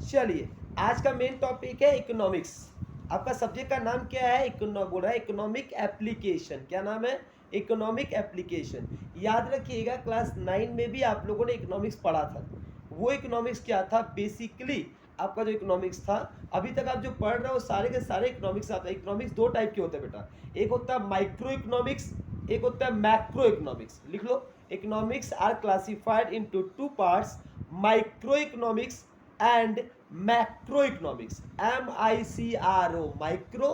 चलिए, आज का मेन टॉपिक है इकोनॉमिक्स। आपका सब्जेक्ट का नाम क्या है? बोल रहा है इकोनॉमिक एप्लीकेशन। क्या नाम है? Economic application. याद रखिएगा, क्लास 9 में भी आप लोगों ने इकोनॉमिक्स पढ़ा था। वो इकोनॉमिक्स क्या था? बेसिकली आपका जो इकोनॉमिक्स था, अभी तक आप जो पढ़ रहे हो वो सारे के सारे इकोनॉमिक्स आता है। इकोनॉमिक्स दो टाइप के होते हैं बेटा, एक होता है माइक्रो इकोनॉमिक्स, एक होता है मैक्रो इकोनॉमिक्स। लिख लो, economics are classified into two parts, micro economics and macro economics. MICRO micro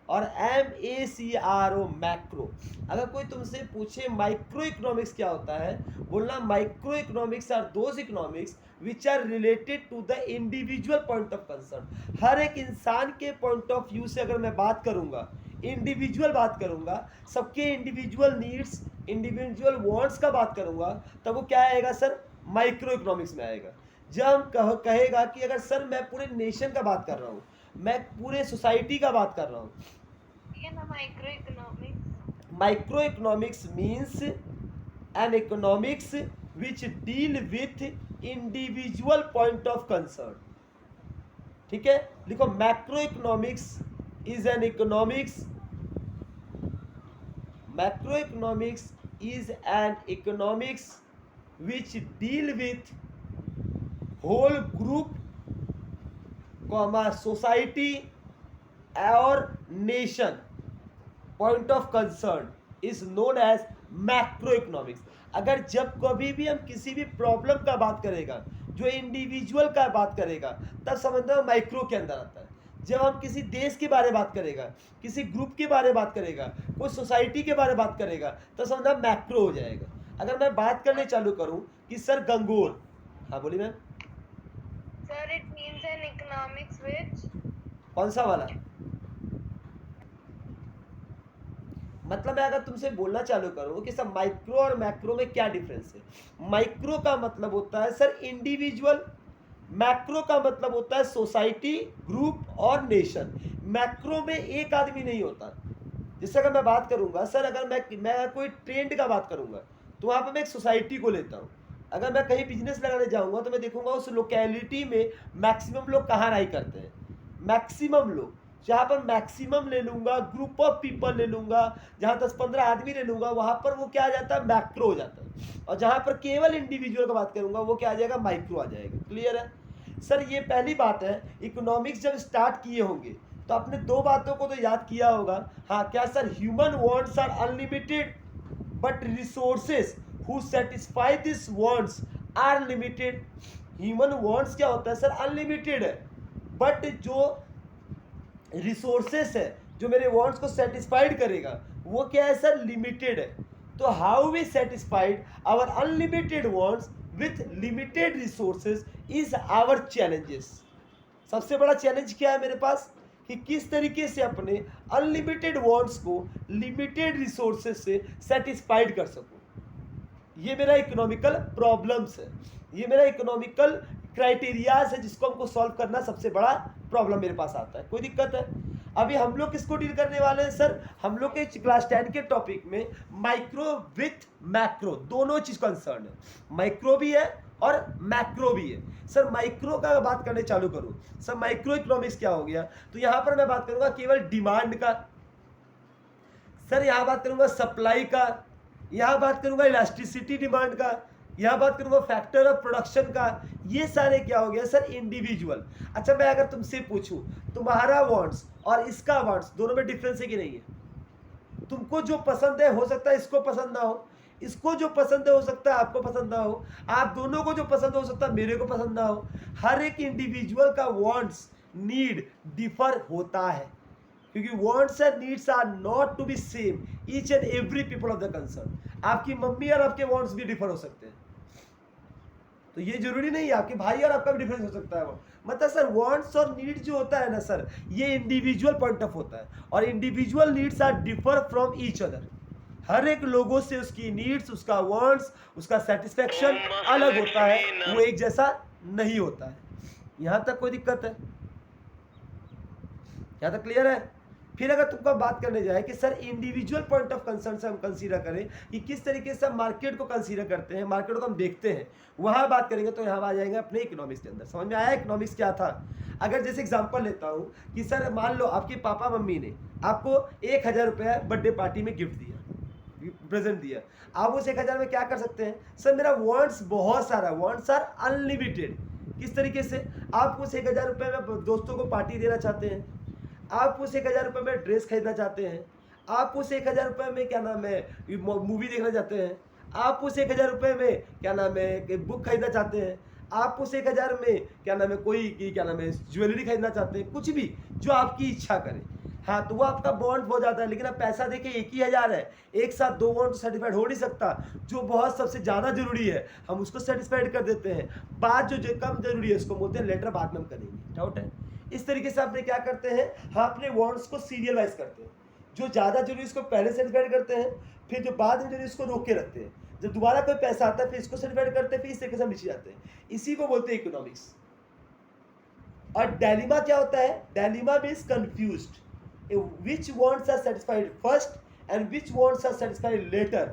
और MACRO मैक्रो। अगर कोई तुमसे पूछे माइक्रो इकोनॉमिक्स क्या होता है, बोलना micro economics are those economics which are related to the individual point of concern. हर एक इंसान के पॉइंट ऑफ व्यू से अगर मैं बात करूंगा, इंडिविजुअल बात करूंगा, सबके इंडिविजुअल नीड्स, इंडिविजुअल वांट्स का बात करूंगा, तब वो क्या आएगा सर? माइक्रो इकोनॉमिक्स में आएगा। जब हम कहेगा कि अगर सर मैं पूरे नेशन का बात कर रहा हूँ, मैं पूरे सोसाइटी का बात कर रहा हूँ, micro economics means an economics which deal with individual point of concern. ठीक है, लिखो macro economics is an economics, macro economics is an economics which deal with whole group comma society और nation point of concern is known as macro economics. अगर जब कभी भी हम किसी भी प्रॉब्लम का बात करेगा, जो इंडिविजुअल का बात करेगा, तब समझना माइक्रो के अंदर आता है। जब हम किसी देश के बारे में बात करेगा, किसी ग्रुप के बारे में बात करेगा, कोई सोसाइटी के बारे में बात करेगा, तब समझना मैक्रो हो जाएगा। अगर मैं बात करने चालू करूं कि सर गंगोर, हाँ बोलिए ma'am. Sir it means N economics विच, कौन सा वाला? मतलब मैं अगर तुमसे बोलना चालू करूं कि सर माइक्रो और मैक्रो में क्या डिफरेंस है। माइक्रो का मतलब होता है सर इंडिविजुअल, मैक्रो का मतलब होता है सोसाइटी, ग्रुप और नेशन। मैक्रो में एक आदमी नहीं होता। जैसे अगर मैं बात करूंगा सर, अगर मैं कोई ट्रेंड का बात करूंगा, तो वहां पर मैं एक सोसाइटी को लेता हूं। अगर मैं कहीं बिजनेस लगाने जाऊंगा तो मैं देखूंगा उस लोकेलिटी में मैक्सिमम लोग कहाँ राई करते हैं। मैक्सिमम लोग, जहाँ पर मैक्सिमम ले लूंगा, ग्रुप ऑफ पीपल ले लूंगा, जहाँ 10-15 आदमी ले लूंगा, वहां पर वो क्या आ जाता है? मैक्रो हो जाता है। और जहाँ पर केवल इंडिविजुअल का बात करूंगा, वो क्या आ जाएगा? माइक्रो आ जाएगा। क्लियर है सर? ये पहली बात है। इकोनॉमिक्स जब स्टार्ट किए होंगे तो आपने दो बातों को तो याद किया होगा। हाँ क्या sir? Human wants are unlimited but resources who satisfy this wants are limited. Human wants क्या होता है सर? अनलिमिटेड है, बट जो रिसोर्सेस है जो मेरे वांट्स को सेटिस्फाइड करेगा, वो क्या है सर? लिमिटेड है। तो how we satisfied our unlimited wants with limited resources is our challenges. सबसे बड़ा चैलेंज क्या है मेरे पास? कि किस तरीके से अपने अनलिमिटेड वांट्स को लिमिटेड रिसोर्सेज से सेटिस्फाइड कर सकूं। ये मेरा इकोनॉमिकल प्रॉब्लम्स है, ये मेरा इकोनॉमिकल क्राइटेरियाज है, जिसको हमको सॉल्व करना सबसे बड़ा प्रॉब्लम मेरे पास आता है। कोई दिक्कत है? अभी हम लोग किसको डील करने वाले हैं सर? हम लोग के क्लास 10 के टॉपिक में माइक्रो विथ मैक्रो दोनों चीज कंसर्न है। माइक्रो भी है और मैक्रो भी है। सर माइक्रो का बात करने चालू करूं, सर माइक्रो इकोनॉमिक्स क्या हो गया? तो यहां पर मैं बात करूंगा केवल डिमांड का, सर यहां बात करूंगा सप्लाई का, यहां बात करूंगा इलास्टिसिटी डिमांड का, यहां बात करूंगा फैक्टर ऑफ प्रोडक्शन का। ये सारे क्या हो गया सर? इंडिविजुअल। अच्छा मैं अगर तुमसे पूछूं, तुम्हारा वांट्स और इसका वांट्स दोनों में डिफरेंस है कि नहीं है? तुमको जो पसंद है हो सकता है इसको पसंद ना हो, इसको जो पसंद है हो सकता है आपको पसंद ना हो, आप दोनों को जो पसंद हो सकता है मेरे को पसंद ना हो। हर एक इंडिविजुअल का वांट्स, नीड डिफर होता है, क्योंकि wants and needs are not to be same each and every people of the concern. आपकी मम्मी और आपके वांट्स भी डिफर हो सकते हैं, तो ये जरूरी नहीं है आपके भाई और आपका भी डिफरेंस हो सकता है। वो मतलब सर वांट्स और नीड जो होता है ना सर, ये इंडिविजुअल पॉइंट ऑफ होता है, और individual needs are differ from each other. हर एक लोगों से उसकी नीड्स, उसका वांट्स, उसका सेटिस्फेक्शन अलग होता है, वो एक जैसा नहीं होता है। यहां तक कोई दिक्कत है? यहां तक क्लियर है? फिर अगर तुमको बात करने जाए कि sir individual point of concern से हम कंसीडर करें कि किस तरीके से हम मार्केट को कंसीडर करते हैं, मार्केट को हम देखते हैं, वहां बात करेंगे तो यहाँ आ जाएंगे अपने इकोनॉमिक्स के अंदर। समझ में आया इकोनॉमिक्स क्या था? अगर जैसे एग्जांपल लेता हूँ कि सर मान लो आपके पापा मम्मी ने आपको 1000 रुपया बर्थडे पार्टी में गिफ्ट दिया, प्रेजेंट दिया। आप उस 1000 में क्या कर सकते हैं? सर मेरा वांट्स बहुत सारा, वांट्स आर अनलिमिटेड। किस तरीके से? आप उस 1000 रुपये में दोस्तों को पार्टी देना चाहते हैं, आप उस 1000 रुपये में ड्रेस खरीदना चाहते हैं, आप उस 1000 रुपये में क्या नाम है मूवी देखना चाहते हैं, आप उस 1000 रुपये में क्या नाम है बुक खरीदना चाहते हैं, आप उस 1000 में क्या नाम है कोई क्या नाम है ज्वेलरी खरीदना चाहते हैं, कुछ भी जो आपकी इच्छा करे। हाँ, तो वो आपका बॉन्ड बहुत ज़्यादा है, लेकिन अब पैसा देखिए 1,000 है, एक साथ 2 बॉन्ड सर्टिफाइड हो नहीं सकता। जो बहुत सबसे ज़्यादा जरूरी है हम उसको सेटिस्फाइड कर देते हैं, बात जो कम जरूरी है उसको बोलते हैं लेटर बाद में हम करेंगे। डाउट है? इस तरीके से आपने क्या करते हैं, हाँ अपने बॉन्ड्स को सीरियल वाइज करते हैं। जो ज़्यादा जरूरी इसको पहले सेटिस्फाइड करते हैं, फिर जो बाद में जरूरी इसको रोक के रखते हैं। जब दोबारा कोई पैसा आता है फिर इसको सर्टिफाइड करते हैं, फिर इस तरीके से हम नीचे जाते हैं। इसी को बोलते हैं इकोनॉमिक्स। और डायलिमा क्या होता है? Dilemma means confused, which wants are satisfied first and which wants are satisfied later.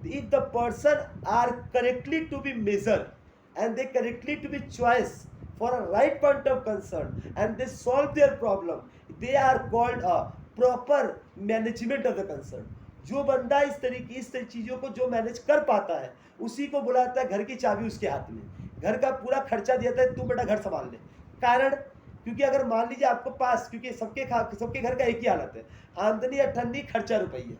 If the person are correctly to be measured and they correctly to be choice for a right point of concern and they solve their problem, they are called a proper management of the concern. जो बंदा इस चीज़ों को जो manage कर पाता है उसी को बुलाता है घर की चाबी उसके हाथ में, घर का पूरा खर्चा देता है, तू बेटा घर संभाल ले। कारण क्योंकि अगर मान लीजिए आपको पास, क्योंकि सबके घर का एक ही हालत है, आमदनी अठन्नी खर्चा रुपया,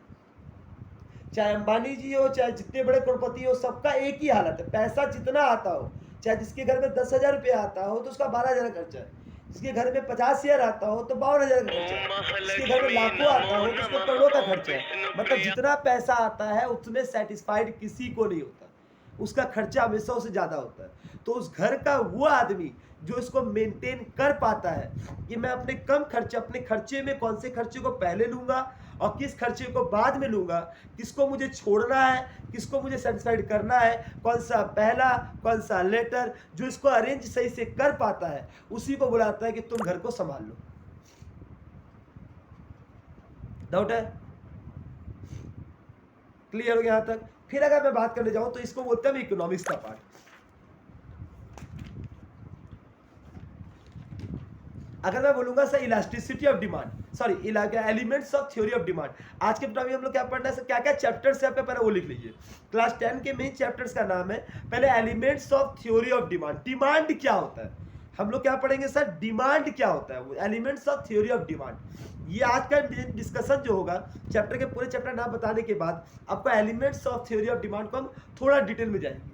चाहे अंबानी जी हो चाहे जितने बड़े करोड़पति हो, सबका एक ही हालत है। पैसा जितना आता हो, चाहे जिसके घर में 10,000 रुपया आता हो तो उसका 12,000 का खर्चा है, जिसके घर में 50,000 आता हो तो 52,000 का खर्चा है, जिसके घर में लाखों आता हो तो उसको करोड़ों का खर्चा है। मतलब जितना पैसा आता है उतने सेटिस्फाइड किसी को नहीं होता, उसका खर्चा हमेशा उससे ज़्यादा होता है। तो उस घर का वो आदमी जो इसको मेंटेन कर पाता है कि मैं अपने अपने खर्चे में कौन से खर्चे को पहले लूँगा और किस खर्चे को बाद में लूँगा, किसको मुझे छोड़ना है, किसको मुझे सेटिस्फाइड करना है, कौन सा पहला कौन सा लेटर, जो इसको अरेंज सही से कर पाता है उसी को बुलाता है कि तुम घर को संभाल लो। डाउट है? क्लियर हो गया यहाँ तक? फिर अगर मैं बात करने जाऊं तो इसको बोलते हैं इकोनॉमिक्स का पार्ट। अगर मैं बोलूंगा sir elasticity of demand, sorry elements of theory of demand, आज के टॉपिक हम लोग क्या पढ़ना है सर, क्या क्या चैप्टर्स है आपके, पहले वो लिख लीजिए। क्लास 10 के मेन चैप्टर्स का नाम है पहले elements of theory of demand. Demand क्या होता है हम लोग क्या पढ़ेंगे सर, डिमांड क्या होता है, elements of theory of demand. ये आज का डिस्कशन जो होगा चैप्टर के पूरे चैप्टर नाम बताने के बाद आपको elements of theory of demand को हम थोड़ा डिटेल में जाएंगे।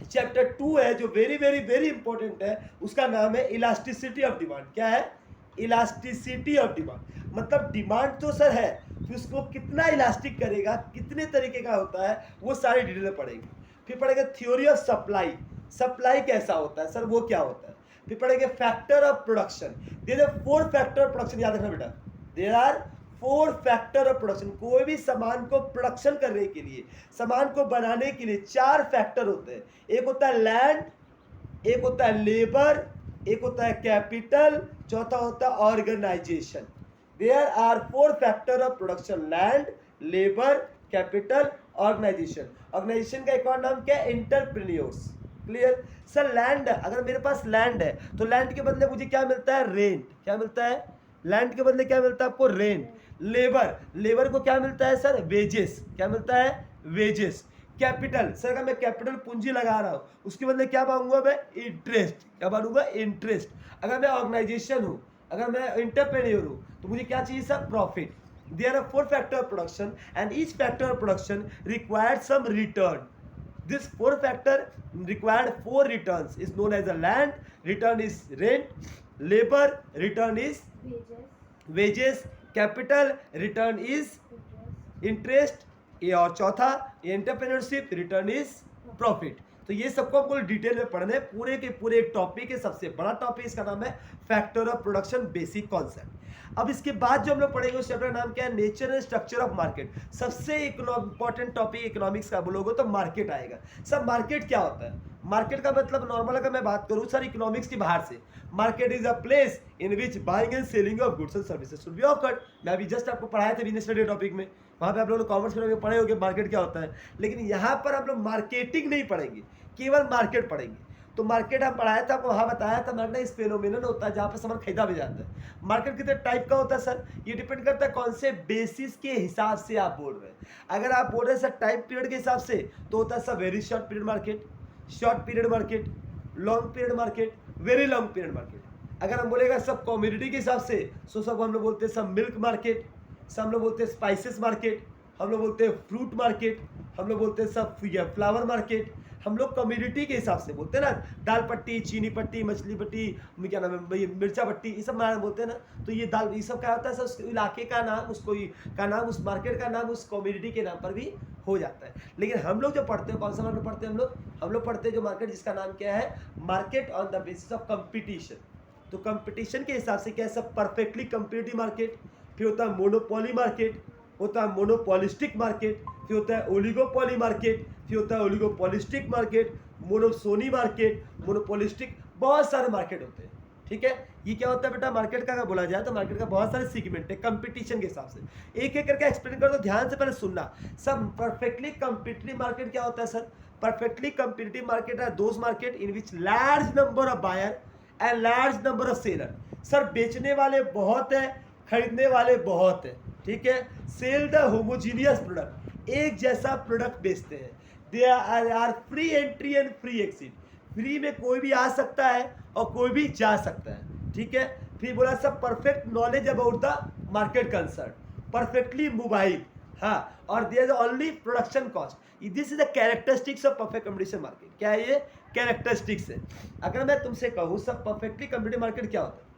चैप्टर 2 है जो वेरी वेरी वेरी इंपॉर्टेंट है, उसका नाम है इलास्टिसिटी ऑफ डिमांड। क्या है? Elasticity of demand. मतलब डिमांड तो सर है, फिर उसको कितना इलास्टिक करेगा, कितने तरीके का होता है, वो सारी डिटेल में पढ़ेंगे। फिर पढ़ेंगे थ्योरी ऑफ सप्लाई, सप्लाई कैसा होता है सर, वो क्या होता है। फिर पढ़ेंगे factor of production. There are 4 factor of production, याद रखना बेटा, there are 4 factor of production. कोई भी सामान को प्रोडक्शन करने के लिए, सामान को बनाने के लिए 4 फैक्टर होते हैं। एक होता है लैंड, एक होता है लेबर, एक होता है कैपिटल, चौथा होता है organisation. There are 4 factor of production, land, labour, capital, organisation. Organisation का एक और नाम क्या है? एंटरप्रेन्योर्स। Clear sir? लैंड, अगर मेरे पास लैंड है तो लैंड के बदले मुझे क्या मिलता है? रेंट। क्या मिलता है? लैंड के बदले क्या मिलता है आपको? रेंट। लेबर, लेबर को क्या मिलता है सर? वेजेस। क्या मिलता है? वेजेस। कैपिटल, सर अगर मैं कैपिटल पूंजी लगा रहा हूँ उसके बदले क्या मांगूंगा मैं? इंटरेस्ट। क्या मांगूंगा? इंटरेस्ट। अगर मैं ऑर्गेनाइजेशन हूँ, अगर मैं इंटरप्रेन्योर हूँ तो मुझे क्या चाहिए sir? Profit. There are 4 factor of production and each factor of production required some return. This 4 factor required 4 returns is known as a land, return is rent, labor, return is wages, capital, return is interest, ये और चौथा entrepreneurship, return is profit. तो ये सबको आपको detail में पढ़ना है, पूरे के पूरे एक टॉपिक है, सबसे बड़ा टॉपिक इसका नाम है factor of production basic concept. अब इसके बाद जो हम लोग पढ़ेंगे उस चैप्टर का नाम क्या है? Nature and structure of market. सबसे इंपॉर्टेंट टॉपिक इकोनॉमिक्स का बोलोगे तो मार्केट आएगा। सब मार्केट क्या होता है? मार्केट का मतलब नॉर्मल अगर मैं बात करूं सर इकोनॉमिक्स की बाहर से, market is a place in which buying and selling of goods and services should be awkward. मैं अभी जस्ट आपको पढ़ाया था बिजनेस स्टडी टॉपिक में, वहां पे आप लोगों ने कॉमर्स में पढ़े होंगे मार्केट क्या होता है, लेकिन यहाँ पर हम लोग मार्केटिंग नहीं पढ़ेंगे, केवल मार्केट पढ़ेंगे। तो मार्केट हम पढ़ाया था, आपको वहाँ बताया था मार्केट इस फेनोमेनन होता है जहाँ पर सामान खरीदा भी जाता है। मार्केट कितने टाइप का होता है सर, ये डिपेंड करता है कौन से बेसिस के हिसाब से आप बोल रहे हैं। अगर आप बोल रहे हैं सर टाइम पीरियड के हिसाब से तो होता है sir very short period market, short period market, long period market, very long period market. अगर हम बोलेगा सब कम्युनिटी के हिसाब से तो सब हम लोग बोलते हैं सब मिल्क मार्केट, सब हम लोग बोलते हैं स्पाइसेस मार्केट, हम लोग बोलते हैं फ्रूट मार्केट, हम लोग बोलते हैं सब फ्लावर मार्केट। हम लोग कम्युनिटी के हिसाब से बोलते हैं ना, दाल पट्टी, चीनी पट्टी, मछली पट्टी, क्या नाम है भाई, मिर्चा पट्टी, ये सब बोलते हैं ना। तो ये दाल ये सब क्या होता है सर, उस इलाके का नाम, उसको का नाम, उस मार्केट का नाम उस कम्युनिटी के नाम पर भी हो जाता है। लेकिन हम लोग जो पढ़ते हैं कौन सा मार्केट पढ़ते हैं हम लोग पढ़ते हैं जो मार्केट जिसका नाम क्या है, market on the basis of competition. तो कंपटीशन के हिसाब से क्या है सब परफेक्टली कंपीटिटिव मार्केट, फिर होता है मोनोपोली मार्केट, होता है मोनोपोलिस्टिक मार्केट, फिर होता है ओलिगोपोली मार्केट, फिर होता है ओलिगोपोलिस्टिक मार्केट, मोनोसोनी मार्केट, मोनोपोलिस्टिक, बहुत सारे मार्केट होते हैं। ठीक है, ये क्या होता है बेटा मार्केट का अगर बोला जाए तो मार्केट का बहुत सारे सेगमेंट है कंपटीशन के हिसाब से। एक एक करके एक्सप्लेन कर दो, ध्यान से पहले सुनना। सब परफेक्टली कंपीटिटिव मार्केट क्या होता है sir, perfectly competitive market are those market in which large number of buyer and large number of seller. Sir बेचने वाले बहुत है, खरीदने वाले बहुत है। ठीक है, सेल द होमोजीनियस प्रोडक्ट, एक जैसा प्रोडक्ट बेचते हैं। They are free entry and free exit, free में कोई भी आ सकता है और कोई भी जा सकता है। ठीक है, फिर बोला सब perfect knowledge about the market concern, perfectly mobile, हाँ, और there is only production cost. This is the characteristics of perfect competition market. क्या है ये कैरेक्टरिस्टिक्स है। अगर मैं तुमसे कहूँ सब परफेक्टली कंपटीटिव मार्केट क्या होता है,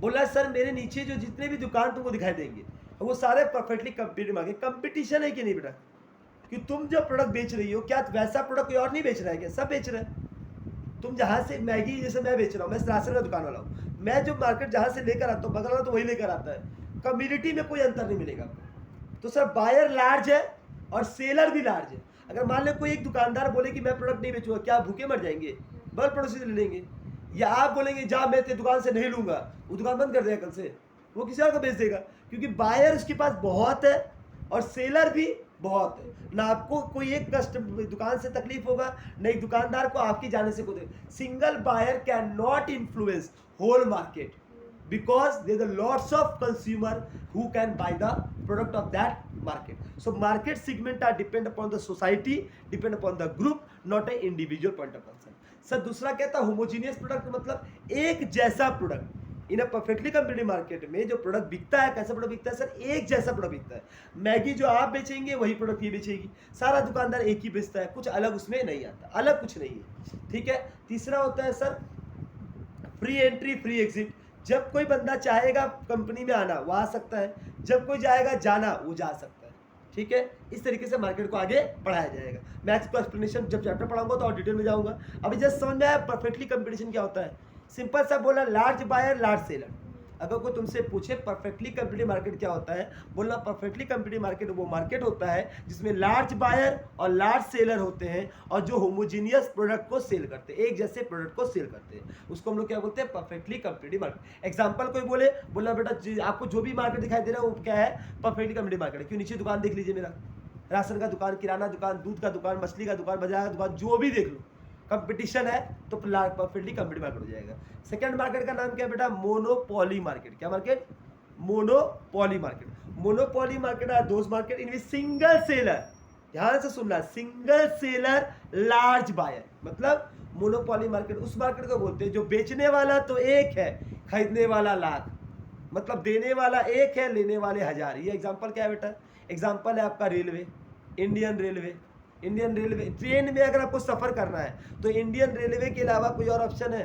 बोला सर मेरे नीचे जो जितने भी दुकान तुमको दिखाई देंगे वो सारे परफेक्टली कंपीटिटिव मार्केट। कंपटीशन है कि नहीं बेटा, कि तुम जो प्रोडक्ट बेच रही हो क्या वैसा प्रोडक्ट कोई और नहीं बेच रहा है क्या, सब बेच रहे हैं। तुम जहाँ से मैगी जैसे मैं बेच रहा हूँ, मैं राशन का दुकान वाला हूँ, मैं जो मार्केट जहाँ से लेकर आता हूँ बगल वाला तो वही लेकर आता है, कम्युनिटी में कोई अंतर नहीं मिलेगा। तो सर बायर लार्ज है और सेलर भी लार्ज है। अगर मान लो कोई एक दुकानदार बोले कि मैं प्रोडक्ट नहीं बेचूंगा, क्या आप भूखे मर जाएंगे, बल्क पड़ोसी से ले लेंगे, या आप बोलेंगे जा मैं तेरी दुकान से नहीं लूंगा, वो दुकान बंद कर देगा कल से, वो किसी और को बेच देगा, क्योंकि बायर उसके पास बहुत है और सेलर भी बहुत है। ना आपको कोई एक कस्टमर दुकान से तकलीफ होगा, न एक दुकानदार को आपकी जाने से कोई। Single buyer can not influence whole market because there are lots of consumer who can buy the product of that market. So market segment are depend upon the society, depend upon the group, not a individual point of concern. Sir दूसरा क्या था, homogeneous product, मतलब एक जैसा product. इन अ perfectly competitive market में जो product बिकता है, कैसा प्रोडक्ट बिकता है सर, एक जैसा प्रोडक्ट बिकता है। मैगी जो आप बेचेंगे वही प्रोडक्ट ये बेचेगी, सारा दुकानदार एक ही बेचता है, कुछ अलग उसमें नहीं आता, अलग कुछ नहीं है। ठीक है, तीसरा होता है sir free entry free exit. जब कोई बंदा चाहेगा कंपनी में आना वो आ सकता है, जब कोई जाएगा जाना वो जा सकता है। ठीक है, इस तरीके से मार्केट को आगे बढ़ाया जाएगा। मैं इसको एक्सप्लेनेशन जब चैप्टर पढ़ाऊंगा तो और डिटेल में जाऊंगा। अभी जस्ट समझ में आया परफेक्टली कंपटीशन क्या होता है। सिंपल सा बोला, लार्ज बायर लार्ज सेलर। अगर कोई तुमसे पूछे परफेक्टली कंपीटिटिव मार्केट क्या होता है, बोलना परफेक्टली कंपीटिटिव मार्केट वो मार्केट होता है जिसमें लार्ज बायर और लार्ज सेलर होते हैं और जो होमोजीनियस प्रोडक्ट को सेल करते हैं, एक जैसे प्रोडक्ट को सेल करते हैं, उसको हम लोग क्या बोलते हैं, परफेक्टली कंपीटिटिव मार्केट। एग्जांपल कोई बोले, बोला बेटा आपको जो भी मार्केट दिखाई दे रहा है वो क्या है, परफेक्टली कंपीटिटिव मार्केट है। क्यों, नीचे दुकान देख लीजिए मेरा, राशन का दुकान, किराना दुकान, दूध का दुकान, मछली का दुकान, बाजार का दुकान, जो भी देख लो कंपटीशन है तो परफेक्टली कंपीटिटिव मार्केट हो जाएगा। सेकंड मार्केट का नाम क्या है बेटा, मोनोपोली मार्केट। क्या market, monopoly market. Monopoly market are those market in which single seller, ध्यान से सुनना, सिंगल सेलर लार्ज बायर। मतलब मोनोपोली मार्केट उस मार्केट को बोलते हैं जो बेचने वाला तो एक है, खरीदने वाला लाख, मतलब देने वाला एक है, लेने वाले हजार। ये एग्जांपल क्या है बेटा, एग्जांपल है आपका railway, Indian railway. Indian railway train में अगर आपको सफर करना है तो इंडियन रेलवे के अलावा कोई और ऑप्शन है?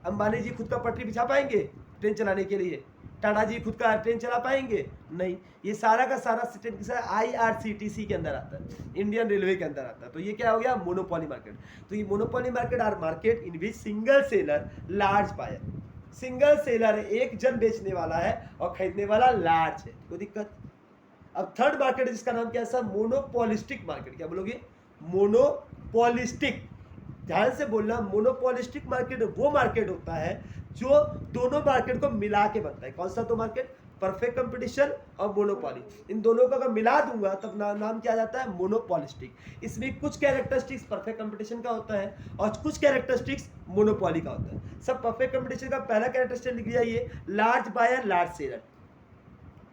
अंबानी जी खुद का पटरी बिछा पाएंगे ट्रेन चलाने के लिए? टाटा जी खुद का ट्रेन चला पाएंगे? नहीं। ये सारा का सारा ट्रेन IRCTC के अंदर आता है, इंडियन रेलवे के अंदर आता है। तो ये क्या हो गया, मोनोपोली मार्केट। तो ये monopoly market are market in which single seller large buyer. Single seller है, एक जन बेचने वाला है और खरीदने वाला लार्ज है, कोई दिक्कत। अब थर्ड मार्केट जिसका नाम क्या है सर, मोनोपोलिस्टिक मार्केट। क्या बोलोगे, मोनोपोलिस्टिक। ध्यान से बोलना, मोनोपोलिस्टिक मार्केट वो मार्केट होता है जो दोनों मार्केट को मिला के बनता है। कौन सा दो मार्केट? परफेक्ट कंपटीशन और मोनोपोली। इन दोनों को अगर मिला दूंगा तब नाम क्या आ जाता है? मोनोपोलिस्टिक। इसमें कुछ कैरेक्टरिस्टिक्स परफेक्ट कंपटीशन का होता है और कुछ कैरेक्टरिस्टिक्स मोनोपोली का होता है। सब परफेक्ट कंपटीशन का पहला कैरेक्टरिस्टिक लिख जाइए, लार्ज बायर लार्ज सेलर।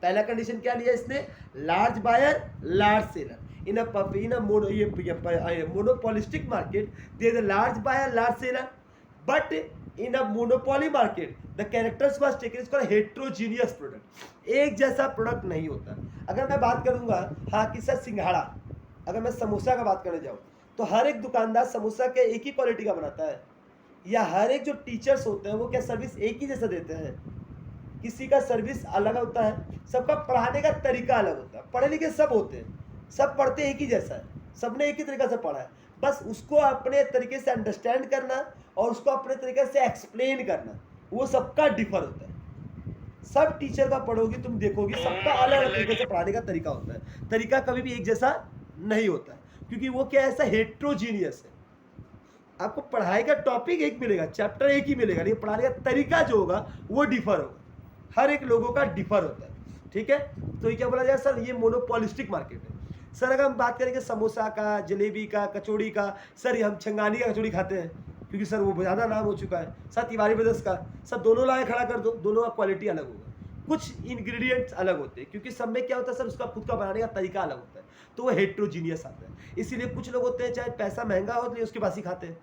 पहला कंडीशन क्या लिया इसने? Large buyer large seller. in a monopolistic market there is a large buyer large seller, but in a monopoly market the characters was taken is called heterogeneous product। एक जैसा product नहीं होता। अगर मैं बात करूंगा हाँ कि सर सिंघाड़ा, अगर मैं समोसा का बात करने जाऊँ तो हर एक दुकानदार समोसा के एक ही क्वालिटी का बनाता है, या हर एक जो टीचर्स होते हैं वो क्या सर्विस एक ही जैसा देते हैं? किसी का सर्विस अलग होता है, सबका पढ़ाने का तरीका अलग होता है। पढ़े लिखे सब होते हैं, सब पढ़ते एक ही जैसा है, सबने एक ही तरीका से पढ़ा है, बस उसको अपने तरीके से अंडरस्टैंड करना और उसको अपने तरीके से एक्सप्लेन करना, वो सबका डिफर होता है। सब टीचर का पढ़ोगी तुम देखोगी सबका अलग अलग तरीके से पढ़ाने का तरीका होता है, तरीका कभी भी एक जैसा नहीं होता है, क्योंकि वो क्या ऐसा हेट्रोजीनियस है। आपको पढ़ाई का टॉपिक एक मिलेगा, चैप्टर एक ही मिलेगा, लेकिन पढ़ाने का तरीका जो होगा वो डिफर होगा, हर एक लोगों का डिफर होता है। ठीक है, तो ये क्या बोला जाए सर? ये मोनोपोलिस्टिक मार्केट है। सर अगर हम बात करेंगे समोसा का, जलेबी का, कचौड़ी का, सर हम छंगानी का कचौड़ी खाते हैं क्योंकि सर वो ज़्यादा नाम हो चुका है। सर तिवारी ब्रदर्स का, सर दोनों लाए खड़ा कर दो, दोनों का क्वालिटी अलग होगा, कुछ इंग्रेडिएंट्स अलग होते हैं, क्योंकि सब में क्या होता है सर उसका खुद का बनाने का तरीका अलग होता है, तो वो हेट्रोजीनियस आता है। इसीलिए कुछ लोग होते हैं चाहे पैसा महंगा हो तो उसके पास ही खाते हैं।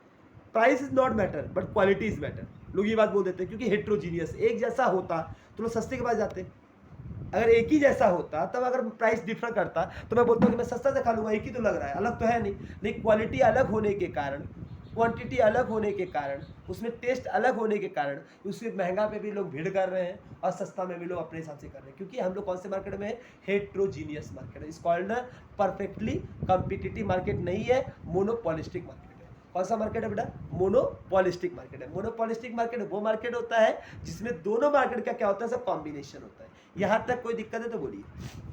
Price is not matter but quality is matter, लोग ये बात बोल देते हैं, क्योंकि हेट्रोजीनियस एक जैसा होता तो लोग सस्ते के पास जाते। अगर एक ही जैसा होता तब अगर प्राइस डिफर करता तो मैं बोलता हूँ कि मैं सस्ता से खा लूँगा, एक ही तो लग रहा है, अलग तो है नहीं। लेकिन क्वालिटी अलग होने के कारण, क्वांटिटी अलग होने के कारण, उसमें टेस्ट अलग होने के कारण उससे महंगा पे भी लोग भीड़ कर रहे हैं और सस्ता में भी लोग अपने हिसाब से कर रहे हैं, क्योंकि हम लोग कौन से मार्केट में है? हेट्रोजीनियस मार्केट है। इस कॉल्ड परफेक्टली कॉम्पिटिटिव मार्केट नहीं है, मोनोपोलिस्टिक मार्केट। कौन सा मार्केट है बेटा? मोनोपोलिस्टिक मार्केट है। मोनोपोलिस्टिक मार्केट वो मार्केट होता है जिसमें दोनों मार्केट का क्या होता है? सब कॉम्बिनेशन होता है। यहाँ तक कोई दिक्कत है तो बोलिए।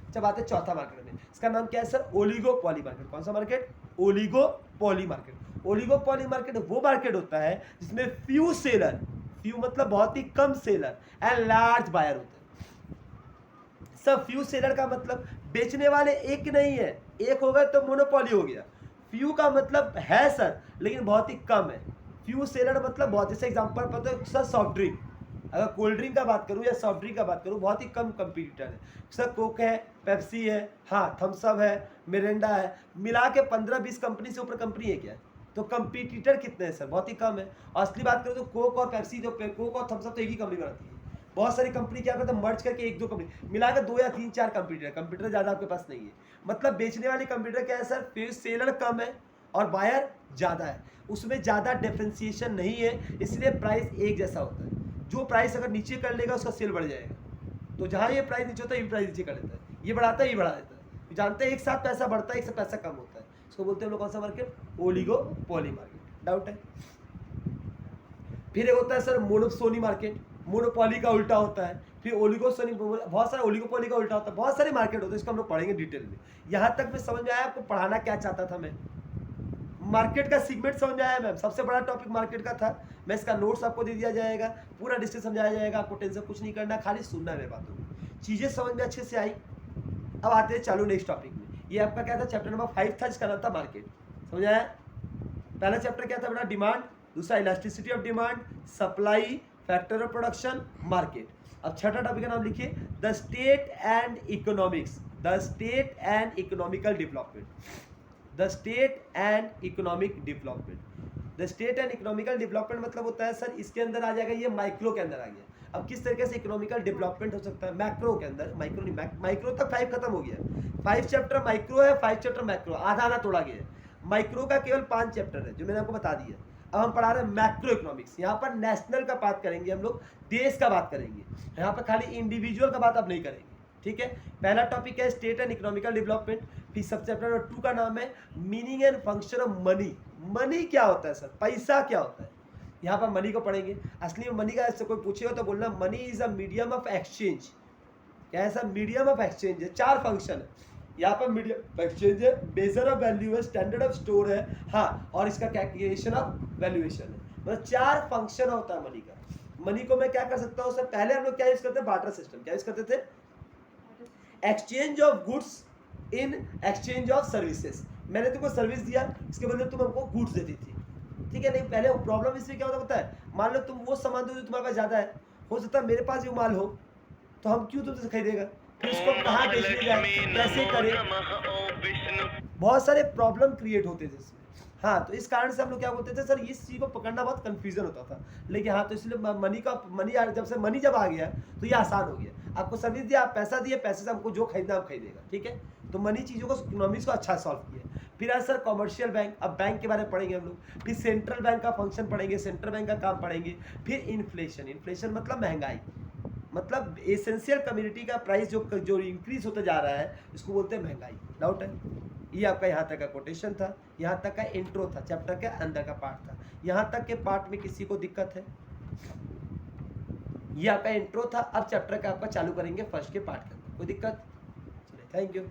अच्छा, बात है चौथा मार्केट में, इसका नाम क्या है सर? Oligopoly market. कौन सा market? Oligopoly market. Oligopoly market वो मार्केट होता है जिसमें फ्यू सेलर, फ्यू मतलब बहुत ही कम सेलर, एंड लार्ज बायर होते हैं। सब फ्यू सेलर का मतलब बेचने वाले एक नहीं है, एक होगा तो मोनोपोली हो गया। फ्यू का मतलब है सर लेकिन बहुत ही कम है। फ्यू सेलर मतलब बहुत, जैसे एग्जांपल पता है सर सॉफ्ट ड्रिंक, अगर कोल्ड ड्रिंक का बात करूँ या सॉफ्ट ड्रिंक का बात करूँ, बहुत ही कम कंपटीटर है सर। कोक है, पेप्सी है, हाँ थम्स अप है, मिरिंडा है, मिला के 15-20 कंपनी से ऊपर कंपनी है क्या? तो कंपटीटर कितने हैं सर? बहुत ही कम है। असली बात करूँ तो कोक और पेप्सी, जो कोक और थम्स अप तो एक ही कंपनी बनाती है। बहुत सारी कंपनी क्या करते हैं मर्ज करके एक दो कंपनी मिलाकर 2 या 3-4 कंप्यूटर ज़्यादा आपके पास नहीं है। मतलब बेचने वाली कंप्यूटर क्या है सर? फ्यू सेलर कम है और बायर ज़्यादा है, उसमें ज़्यादा डिफरेंशिएशन नहीं है, इसलिए प्राइस एक जैसा होता है। जो प्राइस अगर नीचे कर लेगा उसका सेल बढ़ जाएगा, तो जहाँ ये प्राइस नीचे होता है ये प्राइस नीचे कर देता है, ये बढ़ाता है ये बढ़ा देता है। जानते हैं एक साथ पैसा बढ़ता है, एक साथ पैसा कम होता है, इसको बोलते हैं हम लोग कौन सा मार्केट? Oligopoly market. डाउट है? फिर एक होता है सर मोनोपोली मार्केट, मोनोपोली का उल्टा होता है। फिर ओलिगोपोली, बहुत सारे ओलिगोपोली का उल्टा होता है, बहुत सारे मार्केट होते हैं, इसको हम लोग पढ़ेंगे डिटेल में। यहाँ तक में समझ में आया आपको पढ़ाना क्या चाहता था मैं? मार्केट का सीगमेंट समझ में आया मैम? सबसे बड़ा टॉपिक मार्केट का था। मैं इसका नोट्स आपको दे दिया जाएगा, पूरा डिस्कस समझाया जाएगा, आपको टेंशन कुछ नहीं करना, खाली सुनना है मेरी बातों को। चीज़ें समझ में अच्छे से आई। अब आते हैं चालू नेक्स्ट टॉपिक में। ये आपका क्या था? चैप्टर नंबर 5 था, जिसका नाम था मार्केट। समझ आया? पहला चैप्टर क्या था बेटा? डिमांड, दूसरा elasticity of demand, supply, factor of production, market. अब छठा टॉपिक का नाम लिखिए, the state and economics, the state and economical development, the state and economic development. The state and economical development मतलब होता है सर इसके अंदर आ जाएगा, ये माइक्रो के अंदर आ गया। अब किस तरीके से इकोनॉमिकल डेवलपमेंट हो सकता है? मैक्रो के अंदर, माइक्रो नहीं, माइक्रो तक 5 खत्म हो गया। 5 चैप्टर माइक्रो है, 5 चैप्टर मैक्रो, आधा आधा तोड़ा गया है। माइक्रो का केवल 5 चैप्टर है जो मैंने आपको बता दिया। अब हम पढ़ा रहे हैं मैक्रो इकोनॉमिक्स। यहाँ पर नेशनल का बात करेंगे हम लोग, देश का बात करेंगे, यहाँ पर खाली इंडिविजुअल का बात अब नहीं करेंगे। ठीक है, पहला टॉपिक है स्टेट एंड इकोनॉमिकल डेवलपमेंट। फिर सब चैप्टर नंबर 2 का नाम है meaning and function of money. Money क्या होता है सर? पैसा क्या होता है? यहाँ पर मनी को पढ़ेंगे। असली में मनी का ऐसे कोई पूछेगा तो बोलना money is a medium of exchange. क्या है सर? मीडियम ऑफ एक्सचेंज है। 4 फंक्शन है, यहाँ पर मीडियम एक्सचेंज है, मेजर ऑफ वैल्यू है, स्टैंडर्ड ऑफ स्टोर है, हाँ, और इसका कैलकुलेशन ऑफ वैल्यूएशन है। मतलब 4 फंक्शन होता है मनी का। मनी को मैं क्या कर सकता हूँ सर, पहले हम लोग क्या यूज करते थे, बार्टर सिस्टम। क्या यूज करते थे, exchange of goods in exchange of services. मैंने तुमको सर्विस दिया, इसके बदले तुम हमको गुड्स देती थी, ठीक है। नहीं, पहले प्रॉब्लम इसमें क्या होता पता है, मान लो तुम वो सामान दो जो तुम्हारे पास ज्यादा है, हो सकता है मेरे पास जो माल हो, तो हम क्यों तुमसे खरीदेगा, फिर उसको कहाँ बेचने जाए, कैसे करें, बहुत सारे प्रॉब्लम क्रिएट होते थे इसमें। हाँ, तो इस कारण से हम लोग क्या बोलते थे सर, इस चीज को पकड़ना बहुत कंफ्यूजन होता था। लेकिन हाँ, तो इसलिए मनी जब आ गया तो ये आसान हो गया। आपको सर्विस दिया, आप पैसा दिए, पैसे से हमको जो खरीदना हम खरीदेगा, ठीक है। तो मनी चीजों को, इकोनॉमिक्स को अच्छा सॉल्व किया। फिर आज सर कॉमर्शियल बैंक, अब बैंक के बारे में पढ़ेंगे हम लोग। फिर सेंट्रल बैंक का फंक्शन पढ़ेंगे, सेंट्रल बैंक का काम पढ़ेंगे। फिर इन्फ्लेशन, इन्फ्लेशन मतलब महंगाई, मतलब एसेंशियल कम्युनिटी का प्राइस जो इंक्रीज होता जा रहा है, इसको बोलते हैं महंगाई। डाउट है? ये आपका यहाँ तक का कोटेशन था, यहाँ तक का इंट्रो था, चैप्टर के अंदर का पार्ट था। यहाँ तक के पार्ट में किसी को दिक्कत है? ये आपका इंट्रो था, अब चैप्टर का आपका चालू करेंगे फर्स्ट के पार्ट के अंदर, कोई दिक्कत? चलिए, थैंक यू।